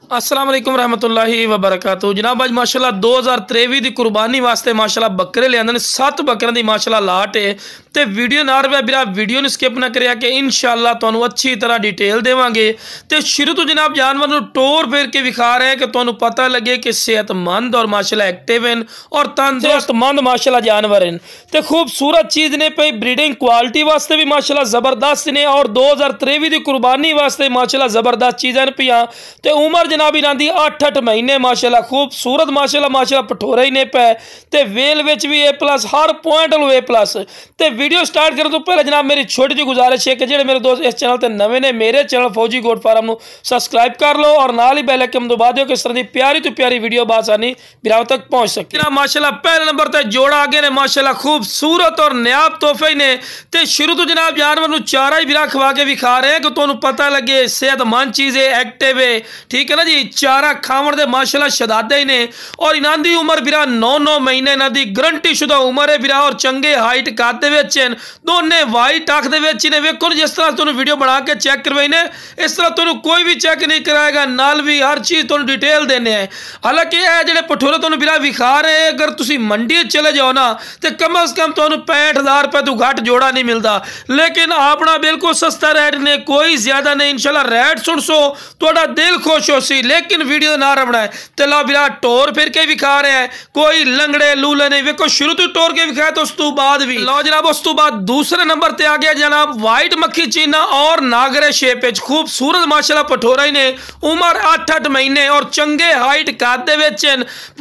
अस्सलाम वालेकुम रहमतुल्लाहि व बरकातहू। जनाब अज माशाल्लाह 2023 की कुर्बानी वास्ते माशाल्लाह बकरे लियाने 7 बकरों की माशाल्लाह लाट है। तो वीडियो ना रहा बिरा वीडियो ने स्किप ना करिया कि इंशाअल्लाह तुहानू अच्छी तरह डिटेल देवांगे। तो शुरू तो जनाब जानवर नू टोर फेर के विखा रहे हैं कि तुहानू पता लगे कि सेहतमंद और माशाल्लाह एक्टिव हैं और तंदुरुस्तमंद माशाल्लाह जानवर हैं। तो खूबसूरत चीज़ ने पई ब्रीडिंग क्वालिटी वास्ते भी माशाल्लाह ज़बरदस्त ने और 2023 की कुर्बानी वास्ते माशाल्लाह ज़बरदस्त चीज़ां पियां। तो उम्र जनाब इन्हां दी 8-8 महीने माशाल्लाह खूबसूरत माशाल्लाह पठोरे ही ने पे ते वेल विच भी A+ हर पॉइंट A+। ते वीडियो स्टार्ट करने तो पहले जनाब मेरी छोटी जी गुजारिश है कि जो मेरे दोस्त इस चैनल पर नवे ने मेरे चैनल फौजी गोट फार्म को सबसक्राइब कर लो और नाल ही बेल आइकन दबा दो कि इस तरह की प्यारी तो प्यारी वीडियो बासानी बिराव तक पहुंच सके। जनाब माशाल्लाह पहले नंबर पर जोड़ा आगे ने माशाल्लाह खूबसूरत और नायाब तोहफे ने। तो शुरू तो जनाब जानवर को चारा ही बिरा खवा के विखा रहे हैं कि तुहानू पता लगे सेहतमंद चीज़ है, एक्टिव है, ठीक है ना जी। चारा खावन दे माशाल्लाह शदादे ही ने और इन्हां दी उम्र बिरा 9-9 महीने इन्हां दी गारंटी शुदा उम्र है बिरा और चंगे हाइट कद दोने वाइट अख ने। वेखो जिस तरह तुहानू वीडियो बना के चेक करवाई ने इस तरह तुहानू कोई भी चेक नहीं कराएगा, नाल भी हर चीज़ तुहानू डिटेल देने हैं। हालांकि यह जो पठोरे तुहानू बिरा विखा रहे हैं अगर तुसी मंडी चले जाओ ना तो कम अज़ कम तुहानू 65,000 रुपये तो घट जोड़ा नहीं मिलता, लेकिन अपना बिल्कुल सस्ता रेट ने, कोई ज्यादा नहीं। इंशाल्लाह रेट सुन सो थोड़ा दिल खुश हो सी, लेकिन वीडियो ना रबना है। तो ला बिरा टोर फिर के विखा रहे हैं, कोई लंगड़े लूले नहीं। वेखो शुरू तो टोर के विखाया तो उस तो बाद भी लो जनाब उस तो बाद दूसरे नंबर ते आ गया जनाब वाइट मक्खी चीना और नागरे शेप खूबसूरत माशाल्लाह पठोरा ही ने। उम्र 8-8 महीने और चंगे हाइट कद दे विच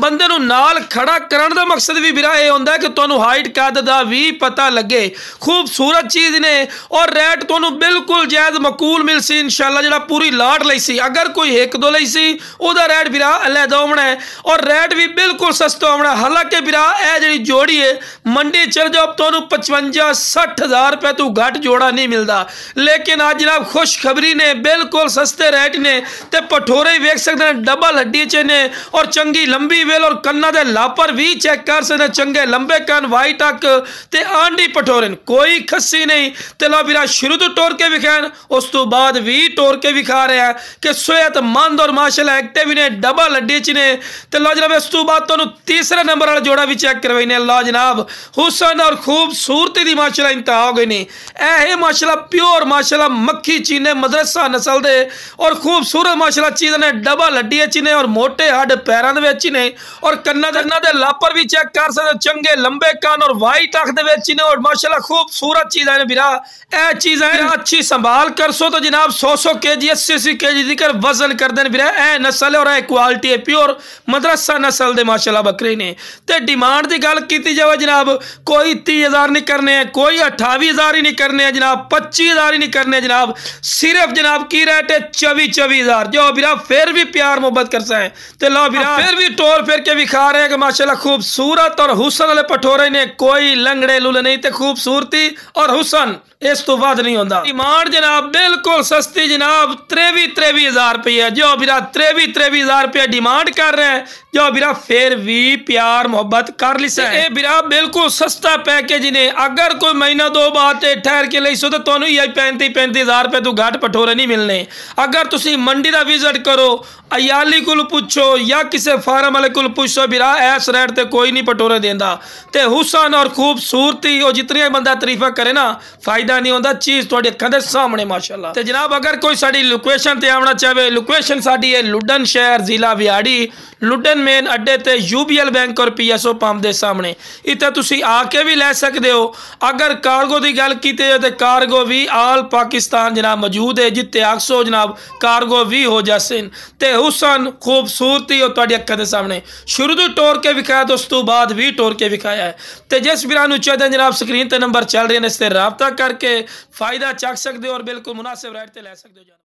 बंदे नू नाल खड़ा करन दा मकसद भी बिरा ये हुंदा है कि तुहानू हाइट कद दा भी पता लगे। खूबसूरत चीज़ ने और रेट तुहानू बिल्कुल जायज़ मकूल मिल सी इंशाल्लाह। जिहड़ा पूरी लाट लई सी अगर कोई एक दो लई सी उहदा रेट बिरा अलहदा होना है और रेट भी बिल्कुल सस्ता होना। हालांकि बिरा यह जी जोड़ी है मंडी चल जाओ तुहानू 55-60 हज़ार रुपये तो घट जोड़ा नहीं मिलता, लेकिन आज जनाब खुशखबरी ने बिल्कुल सस्ते रेट ने। ते पठोरे वेख सकते हैं डबल हड्डी च ने और चंगी लंबी वेल और कन्ना दे लापर भी चेक कर सकते हैं, चंगे लंबे कन वाइट अक ते आंडी पठोरे कोई खस्सी नहीं। ते लो बिरा शुरू तो टोर के विखान उस तो बाद भी टोर के विखा रहे हैं कि सेहतमंद और माशाल्लाह एक्टिव ने, डबल हड्डी च ने। तो लो जनाब इस तो बाद तुहानू तीसरे नंबर वाला जोड़ा भी चेक करवाई ने। लो जनाब हुसन और खूबसूरती दी माशाल्लाह इंतहा हो गई ने। ऐ माशाल्लाह प्योर माशाल्लाह मक्खी चीने मदरसा नस्ल दे और खूबसूरत माशाल्लाह चीज़ ने, डबल हड्डी च ने और मोटे हड पैरों दे विच ने और कन्ना दे लापर भी चेक कर सकते, चंगे लंबे कान और वाइट अख दे विच ने और माशाल्लाह खूबसूरत चीज़ है बिरा। ए चीज़ है अच्छी संभाल कर सो तो जनाब 100 kg 80 kg दिकर वजन कर दें बिरा। ए नस्ल और ए क्वालिटी है प्योर मदरसा नस्ल दे माशाल्लाह बकरे ने। तो डिमांड की गल की जाए जनाब कोई 30,000 नहीं करने हैं, कोई 28,000 ही नहीं करने हैं जनाब, 25,000 ही नहीं करने हैं जनाब। सिर्फ जनाब की रेट है 24,000 जो बिरा फिर भी प्यार मोहब्बत कर सकें। तो लो बिरा फिर भी टोर फिर के विखा रहे हैं कि माशाल्लाह खूबसूरत और हुसन वाले पठोरे ने, कोई लंगड़े लूले नहीं। तो खूबसूरती और हुसन इस तो बाद नहीं होता। डिमांड जनाब बिल्कुल सस्ती जनाब 23,000 रुपये जो बिरा 23,000 रुपये डिमांड कर रहे हैं जो बिरा फिर भी प्यार मोहब्बत कर ली से। ये बिरा बिल्कुल सस्ता पैकेज ने। अगर कोई महीना दो बाद ठहर के ले सो तो तुहानू 35,000 रुपये तो घट पठोरे नहीं मिलने। अगर तुसी मंडी का विजिट करो अयाली को पूछो या किसी फार्म वाले को पूछो बिरा इस रेट से कोई नहीं पठोरे देंदा। तो हुसन और खूबसूरती और जितनी बंदा तारीफा करे ना फायदा नहीं होता, चीज़ थोड़ी अखां दे सामने माशाल्लाह। तो जनाब अगर कोई साड़ी लोकेशन ते आवना चाहे लोकेशन साड़ी है लुडन शहर जिला विहाड़ी लुडन मेन अड्डे ते UBL बैंक और PSO पंप के सामने। इतने तुसी आके भी लै सकते हो। अगर कार्गो की गल की जाए तो कार्गो भी आल पाकिस्तान जनाब मौजूद है जिते आखसो जनाब कार्गो भी हो जासे। तो हुसन खूबसूरती और तुहाडी अखां दे सामने शुरू तो टोर के विखाया तो उस तो बाद भी टोर के विखाया है। तो जिस बिरा नूं चाहते जनाब स्क्रीन पर नंबर चल रहे हैं इस पर राबता करके फायदा चक सकते हो और बिल्कुल मुनासिब रेट ते लै सकते हो।